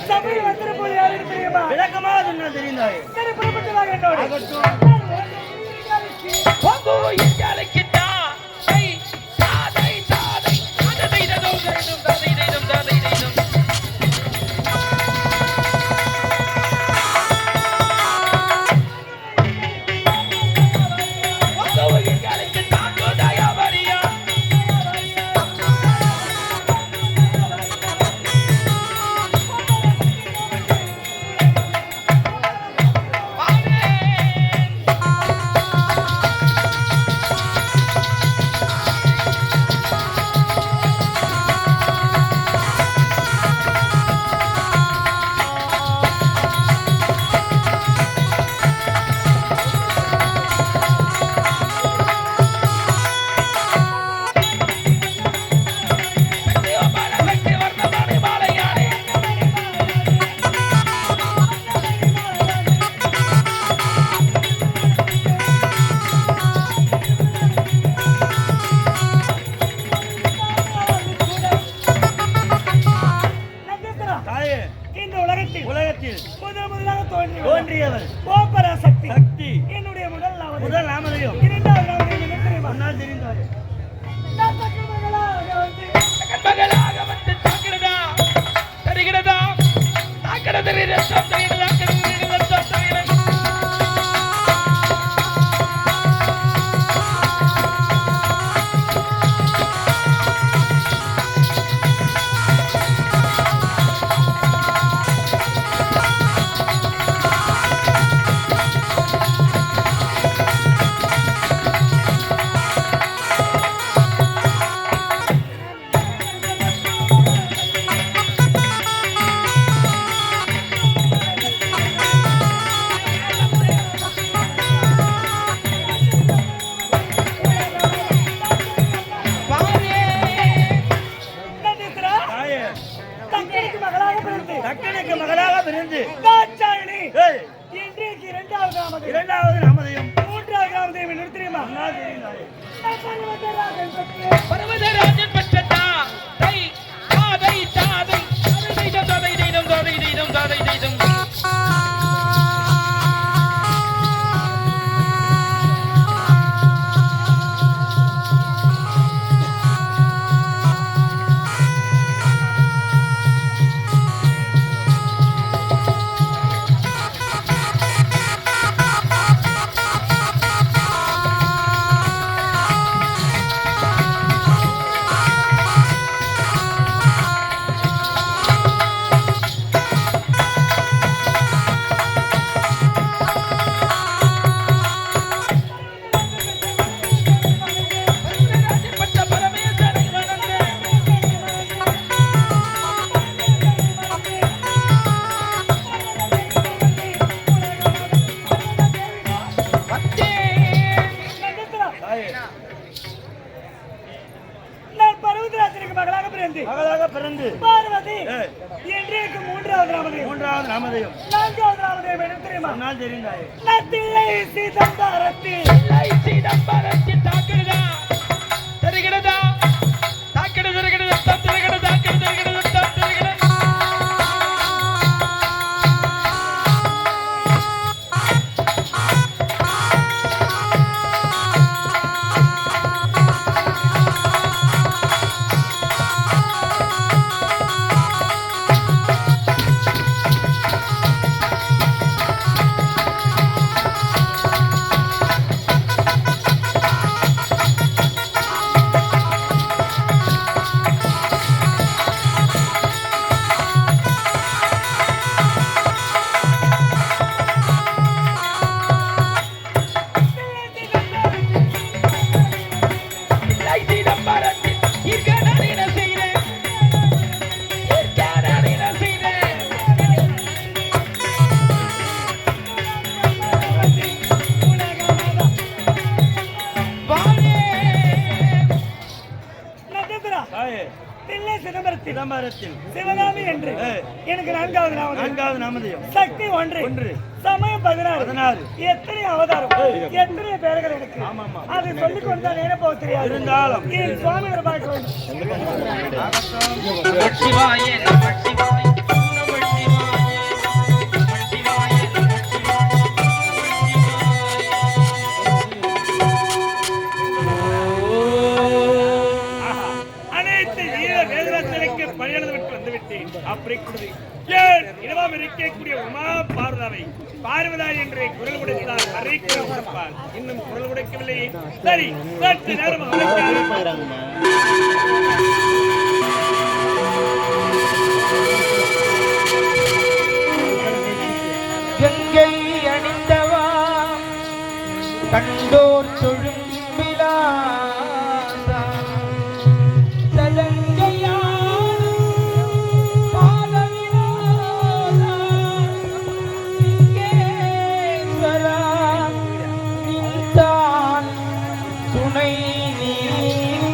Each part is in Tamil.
சபையில் வந்திர போது யாருக்கு தெரியுமா? விளக்கமாக சொன்னால் தெரிந்தாய். சரி, புறப்பட்டுவாங்க என்னோட. உலகத்தில் முதலாக தோன்றியவர் ஓபராசக்தி. என்னுடைய முதல் நாமதையும் இரண்டாவது நாமதையும் ஒன்னால் தெரிந்தார். மகளாக வந்து தாக்கிறதா தருகிறதா தாக்கிறது ரத்தம் தருகிறதா ரத்தம் தருகிறது. தக்கனுக்கு மகளாக பிறந்து இன்றைக்கு இரண்டாவது நாமதையும் மூன்றாவது நாமதையும் என்ன தெரியுமா? பர்வதராஜன் பட்டதா தை தாதை தாதை தெய்தம் தாதை தெய்தம் தாதை தெய்தம் தாதை தெய்தம். மகளாக பிறந்து பார்வதி இன்றைக்கு மூன்றாவது நாமதையும் நான்காவது நாமதையும் என்ன தெரியுமா? ஒன்னால் தெரிந்தாய். தில்லை சிதம்பரத்தில் தாக்கிறதா தருகிறதா தாக்கிறது தருகிறது ரத்தம் தருகிறது தாக்கிறது தருகிறது ரத்தம் தருகிறது. சிதம்பரத்தில் சிவகாமி என்று எனக்கு நான்காவது நாமதையும் சக்தி ஒன்று சமயம் 16 எத்தனை அவதாரம் எத்தனை பேர்கள் எனக்கு அதை சொல்லிக் கொண்டா நேரம் போக தெரியாது. இருந்தாலும் சுவாமி பார்க்க வேண்டும். பிரிக்கிறது. ஏன் இடமாக இருக்கக்கூடிய உமா பார்வதாவை பார்வதா என்று குரல் கொடுத்தார். அறிக்கை கொடுப்பார். இன்னும் குரல் கொடுக்கவில்லை. சரி, சற்று நேரம் கங்கை அணிந்தவா கண்டோர் தொழும் விலாசா சலங்கையான் பாதவினோதா சிங்கேஸ்வரா நின்றான் துணை நீதான்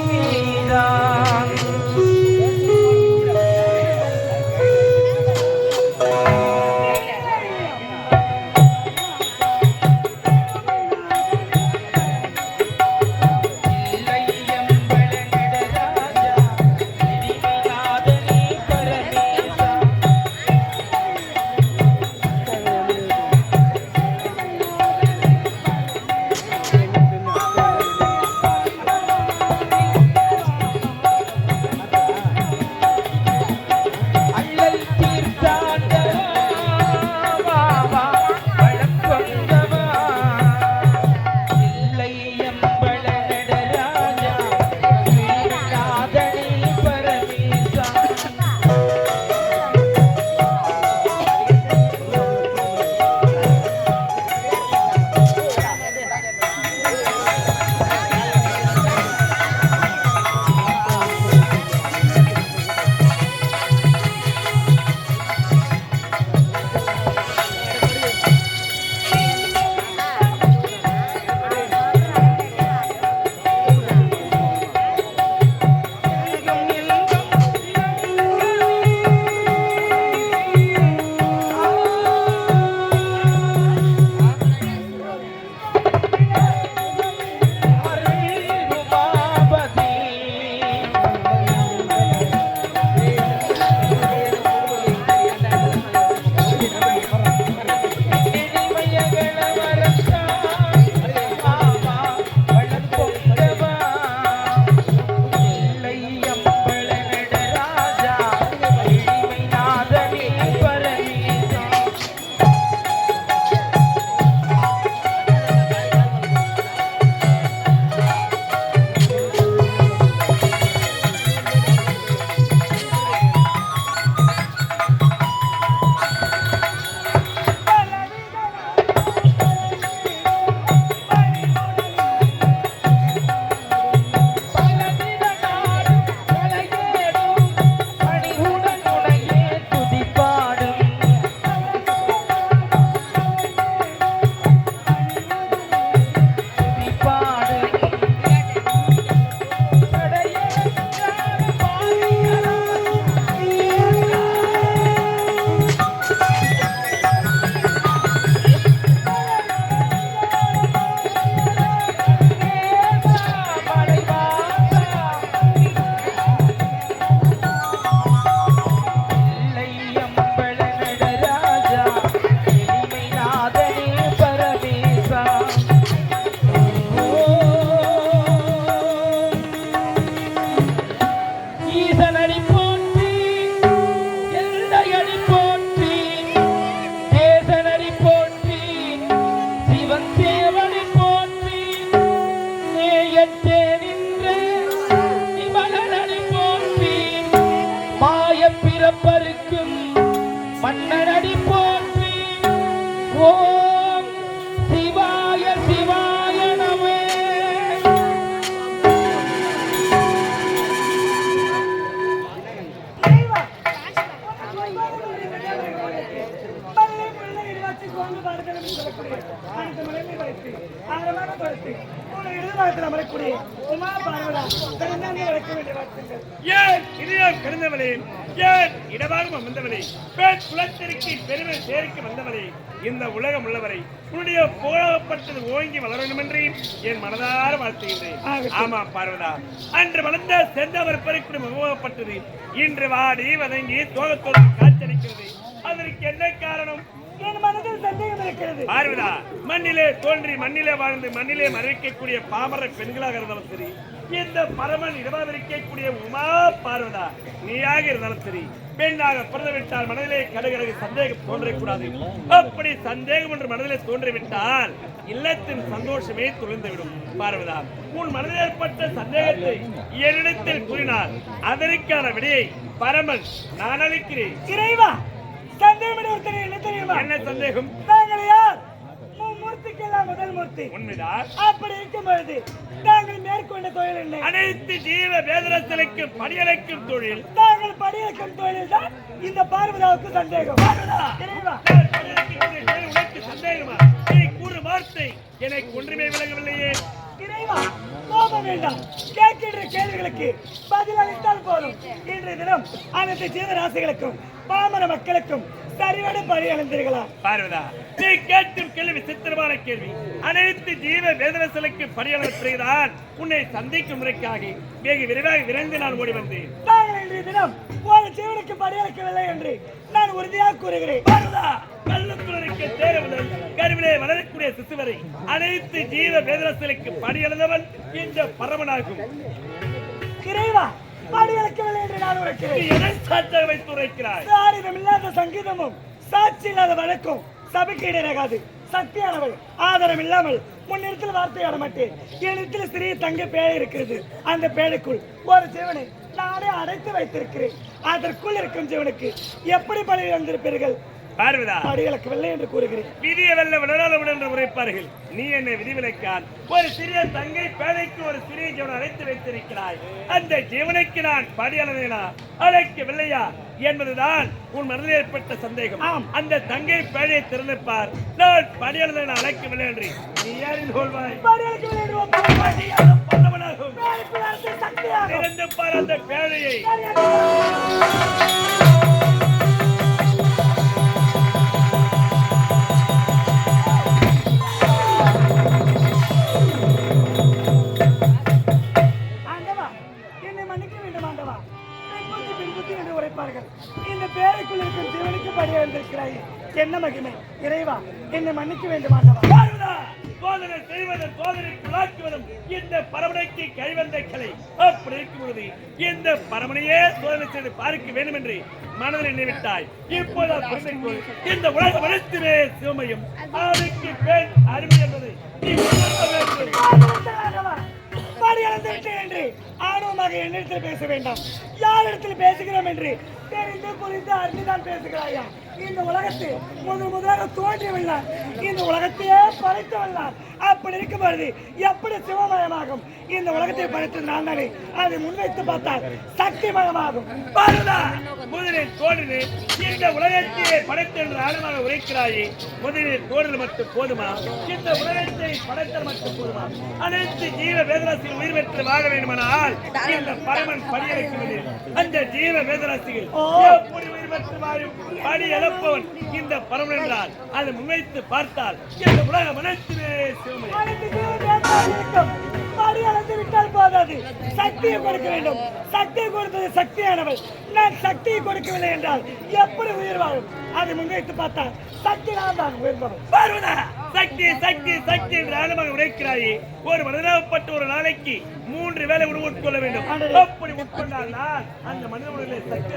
மன்னனடி போற்றி. ஓம் சிவாய சிவாய நமே. உமா பார்வதா ஏன் இதயம் கிடந்தவளே, ஏன் இடமாக வந்தவளே, பெண் குலத்திற்கு பெருமை சேர்க்க வந்தவளே, இந்த உலகம் உள்ளவரை உன்னுடைய புகழப்பட்டது ஓங்கி வளர வேண்டும் என்று என் மனதார வாழ்த்துகின்றேன். ஆமா பார்வதா, அன்று வளர்ந்த செந்தவர் பெருக்குடி முகப்பட்டது இன்று வாடி வதங்கி சோகத்தோடு காட்சியளிக்கிறது. அதற்கு என்ன காரணம்? என் மனதில் சந்தேகம் இருக்கிறது. பார்வதா, மண்ணிலே தோன்றி மண்ணிலே வாழ்ந்து மண்ணிலே மறைக்கக்கூடிய பாமர பெண்களாக இருந்தாலும் சரி, இந்த பரமன் இடமாவிருக்கக்கூடிய உமா பார்வதா நீயாக இருந்தாலும் சரி, பெண்ணாக பிறந்துவிட்டால் மனதிலே கடுகிறது சந்தேகம் தோன்றக்கூடாது. அப்படி சந்தேகம் என்று மனதிலே தோன்றிவிட்டால் இல்லத்தின் சந்தோஷமே துளிர்ந்துவிடும். பார்வதா, உன் மனதில் ஏற்பட்ட சந்தேகத்தை என்னிடத்தில் கூறினார் அதற்கான விடையை பரமன் நான் அளிக்கிறேன். இறைவா, சந்தேகம் என்ன தெரியுமா? என்ன சந்தேகம்? தாங்கள் யார்? மூர்த்திக்கெல்லாம் முதல் மூர்த்தி. உண்மைதான். அப்படி இருக்கும் பொழுது தாங்கள் மேற்கொண்ட தொழில் என்ன? அனைத்து ஜீவ வேதனத்திற்கும் படியலைக்கும் தொழில். தாங்கள் படியலைக்கும் தொழில் தான் இந்த பார்வதாவுக்கு சந்தேகம். இறைவா, உனக்கு சந்தேகமா? நீ கூறு வார்த்தை எனக்கு ஒன்றுமே விளங்கவில்லையே. இறைவா, கோபம் வேண்டாம். கேட்கின்ற கேள்விகளுக்கு பதில் அளித்தால் போதும். இன்றைய தினம் அனைத்து ஜீவராசிகளுக்கும் பாமர மக்களுக்கும் சரிவட பழி அளிந்தீர்களா? பார்வதா, நீ கேட்கும் கேள்வி விசித்திரமான கேள்வி. அனைத்து ஜீவ வேதனங்களுக்கு பணியாளர் உன்னை சந்திக்கும் முறைக்காக வெகு விரைவாக விரைந்து நான் ஓடி வந்தேன். தாங்கள் இன்றைய தினம் ஒரு ஜீவனுக்கு பணியளிக்கவில்லை என்று நான் உறுதியாக கூறுகிறேன். பார்வதா, கல்லுக்குளருக்கு தேர முதல் கருவிலே வளரக்கூடிய சிசு வரை அனைத்து ஜீவ வேதனங்களுக்கு பணியளந்தவன் இந்த பரமனாகும். இறைவா, பணியளிக்கவில்லை என்று நான் உரைக்கிறேன். எதை சாட்சியாக வைத்து உரைக்கிறாய்? சாரிதம் இல்லாத சங்கீதமும் சாட்சி இல்லாத வழக்கும் சபைக்கு இடையாகாது. சக்தியானவள் ஆதாரம் இல்லாமல் முன்னிடத்தில் வார்த்தையாட மாட்டேன். என்னிடத்தில் சிறிய தங்க பேழை இருக்கிறது. அந்த பேழைக்குள் ஒரு ஜீவனை நானே அடைத்து வைத்திருக்கிறேன். அதற்குள் இருக்கும் ஜீவனுக்கு எப்படி பழி வந்திருப்பீர்கள்? பார்வதா, படியளக்கவில்லை என்று கூறுகிறேன். விதியை வெல்ல விடலாளவுடன் என்று உரைப்பார்கள். நீ என்னை விதிவிலக்கான். ஒரு சிறிய தங்கை பேழைக்கு ஒரு சிறிய ஜீவனை அழைத்து வைத்திருக்கிறாய். அந்த ஜீவனுக்கு நான் படியளவேனா அழைக்கவில்லையா என்பதுதான் உன் மனதில் ஏற்பட்ட சந்தேகம். அந்த தங்கை பேழையை திறந்துப்பார். நான் படியளவேனா அழைக்கவில்லை என்று நீ யாரின் கொள்வாய்? படியளக்கவில்லை என்று பல்லவனாகும். சக்தியாக திறந்து பார் அந்த பேழையை. இந்த பேரைக்குள் இருக்கும் ஜீவனுக்கு படி வந்திருக்கிறாய். என்ன மகிமை! இறைவா, என்னை மன்னிக்க வேண்டுமாண்டவா. சோதனை செய்வதும் சோதனைக்குள்ளாக்குவதும் இந்த பரமனைக்கு கைவந்த கலை. அப்படி இருக்கும் பொழுது இந்த பரமனையே சோதனை செய்து பார்க்க வேண்டும் என்று மனதில் நினைவிட்டாய். இப்போது இந்த உலக வளர்த்துவே சிவமையும் அதுக்கு பெண் அருமை என்பதை நீ உணர்த்த வேண்டும். படி அளந்து விட்டேன் என்று ஆர்வமாக என்னிடத்தில் பேச வேண்டாம். யாரிடத்தில் பேசுகிறோம் என்று தெரிந்து புரிந்து அறிந்துதான் பேசுகிறாயா? இந்த உலகத்தில் முதலாக தோன்றியவள்ளான். இந்த உலகத்தையே படைத்தவள்ளான். அப்படி இருக்கும்போது எப்படி சிவமயமாகும்? இந்த உலகத்தை படைத்தது நான் தானே. அதை முன்வைத்து பார்த்தால் சக்திமயமாகும். முதலில் தோன்றினேன் இந்த உலகத்தையே படைத்த என்று ஆழமாக உரைக்கிறாயே. முதலில் தோன்றல் மட்டும் போதுமா? இந்த உலகத்தை படைத்தல் மட்டும் போதுமா? அனைத்து ஜீவ வேதராசிகள் உயிர் பெற்று வாழ வேண்டுமானால் இந்த பரமன் படியளிக்கிறது. அந்த ஜீவ வேதராசிகள் எப்படி உயிர் பெற்று வாழும்? படி எழுப்பவன் இந்த பரமன் என்றால் அதை முன்வைத்து பார்த்தால் இந்த உலகம் அனைத்துமே படி அளந்து விட்டால் போதாது, சக்தியை கொடுக்க வேண்டும். சக்தியை கொடுத்தது சக்தியானவள். நான் சக்தியை கொடுக்கவில்லை என்றால் எப்படி உயிர் வாழும்? அதை முன்வைத்து பார்த்தால் சக்தி நான் தான் உயர்ந்தவன். பார்வதா, சக்தி சக்தி சக்தி என்று ஆழமாக உரைக்கிறாயே. ஒரு மனிதப்பட்ட ஒரு நாளைக்கு 3 வேளை உணவு உட்கொள்ள வேண்டும். அப்படி உட்கொண்டால் அந்த மனித உணவில் சக்தி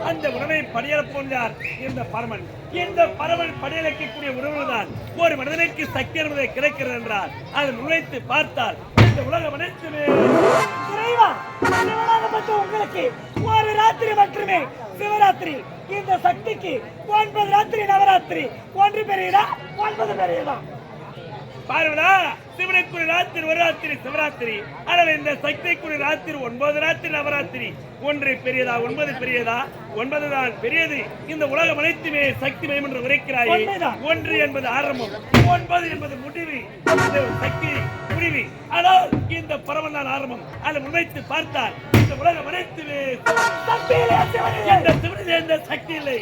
அந்த உணவை படியளப்போன் யார்? இந்த பரமன். இந்த பரமன் படியளிக்கக்கூடிய உணவு தான் ஒரு மனிதனுக்கு சக்தி என்பதை கிடைக்கிறது என்றால் அதை முன்வைத்து பார்த்தால் இந்த உலகம் அனைத்துமே உங்களுக்கு ஒரு ராத்திரி மட்டுமே சிவராத்திரி. இந்த சக்திக்கு 9 ராத்திரி நவராத்திரி. 1 பெரியதா 9 பெரியதா? பார்வதா, சிவனுக்குரிய ராத்திரி ஒரு ராத்திரி சிவராத்திரி. ஆனால் இந்த சக்திக்குரிய ராத்திரி 9 ராத்திரி நவராத்திரி. 1 பெரியதா 9 பெரியதா? 9 தான் பெரியது. இந்த உலகம் அனைத்துமே சக்தி மயம் என்று உரைக்கிறாயே. 1 என்பது ஆரம்பம், 9 என்பது முடிவு. சக்தி முடிவு. ஆனால் இந்த பரமன் தான் ஆரம்பம். அதை முன்வைத்து பார்த்தால் இந்த உலகம் அனைத்துமே இந்த சிவனில் எந்த சக்தி இல்லை.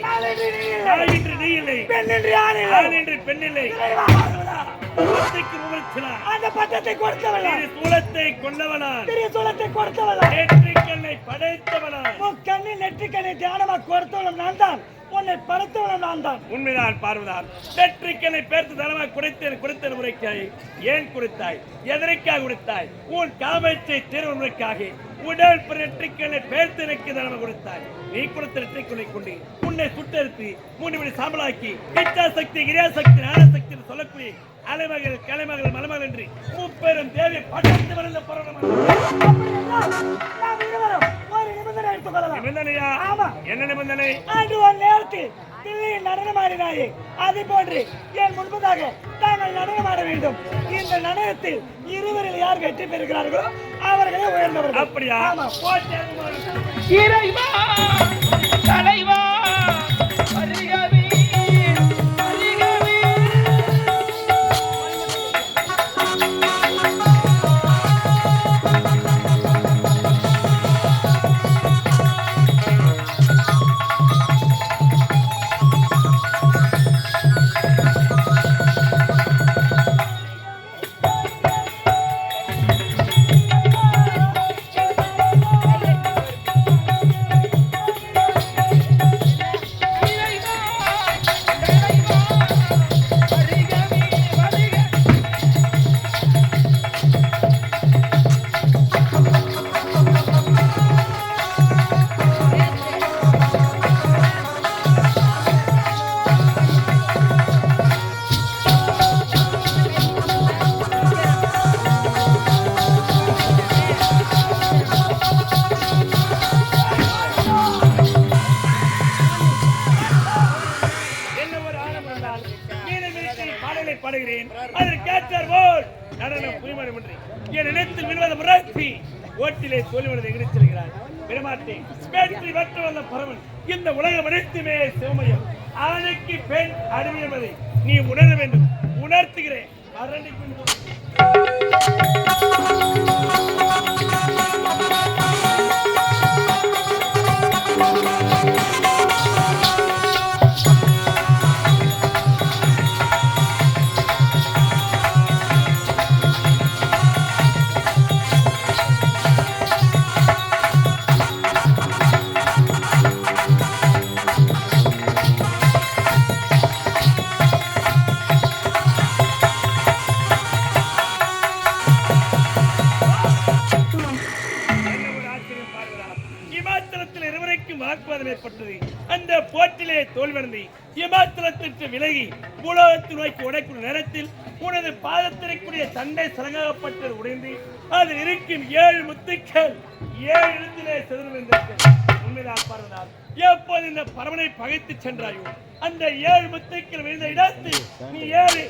என்று நீ இல்லை, ஆண் என்று பெண் இல்லை. அந்த பட்டத்தை கொடுத்தவளா? சூலத்தை கொண்டவனா? சூலத்தை கொடுத்தவளா? நெற்றிக்கண்ணை படைத்தவனா? முக்கண்ணி நெற்றிக்கண்ணை தியானமா கொடுத்தவளும் நான் தான். உன்னை படைத்தவனும் நான் தான். உண்மைதான் பார்வதான். நெற்றிக்கனை பேர்த்து தனமாக குறைத்த முறைக்காய் ஏன் கொடுத்தாய்? எதற்காக கொடுத்தாய்? உன் காமத்தை திருமுறைக்காக உடல் நெற்றிக்கனை பேர்த்து எனக்கு தனமாக கொடுத்தாய். நீ கொடுத்த நெற்றிக்கனை கொண்டு உன்னை சுட்டெடுத்து 3 மணி சாம்பலாக்கி இச்சாசக்தி கிரியாசக்தி ஞானசக்தி சொல்லக்கூடிய அலைமகள் கலைமகள் மலமகள் என்று முப்பெரும் தேவி படைத்து வளர்ந்த பரவ நாம் இருவரும் ஒரு நிபந்தனை எடுத்துக் கொள்ளலாம். நிபந்தனையா? ஆமா. என்ன நிபந்தனை? அன்று ஒரு நேரத்தில் தில்லியில் நடனமாடினாயே, அதே போன்று என் முன்பதாக தாங்கள் நடனமாட வேண்டும். இந்த நடனத்தில் இருவரில் யார் வெற்றி பெறுகிறார்களோ அவர்களே உயர்ந்தவர்கள். அப்படியா? ஆமா. இறைவா தலைவா வருகவே வருகவே. பாடுகிறேன். அதற்கேற்றார் போல் நடனம் புரிமணம் என்று என் நினைத்தில் விழுவத முறைப்பி ஓட்டிலே தோல்விவதை எகிரிச் செல்கிறார். விடமாட்டேன். வெற்றி பெற்று வந்த பரவன் இந்த உலகம் அனைத்துமே சிவமயம். ஆணைக்கு பெண் அடிமை என்பதை நீ உணர வேண்டும். உணர்த்துகிறேன். வாக்குவாதம் ஏற்பட்டது. அந்த போட்டிலே தோல்வடைந்து இமாச்சலத்திற்கு விலகி பூலோகத்தை நோக்கி உடைக்கும் நேரத்தில் உனது பாதத்திற்குரிய சண்டை சலங்கப்பட்டது உடைந்து அதில் இருக்கும் 7 முத்துக்கள் 7 இடத்திலே செதறிவிட்டது. உண்மைதான் பார்வதால் எப்போது இந்த பரவனை பகைத்து சென்றாயோ அந்த 7 முத்துக்கள் விழுந்த இடத்தில் நீ 7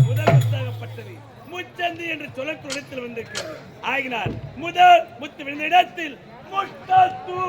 முதல் முத்தாகப்பட்டது முச்சந்தி என்று சொல்லக்கூடிய இடத்தில் வந்திருக்கிறது. ஆகினால் முதல் முத்து விழுந்த இடத்தில் முட்டத்தூ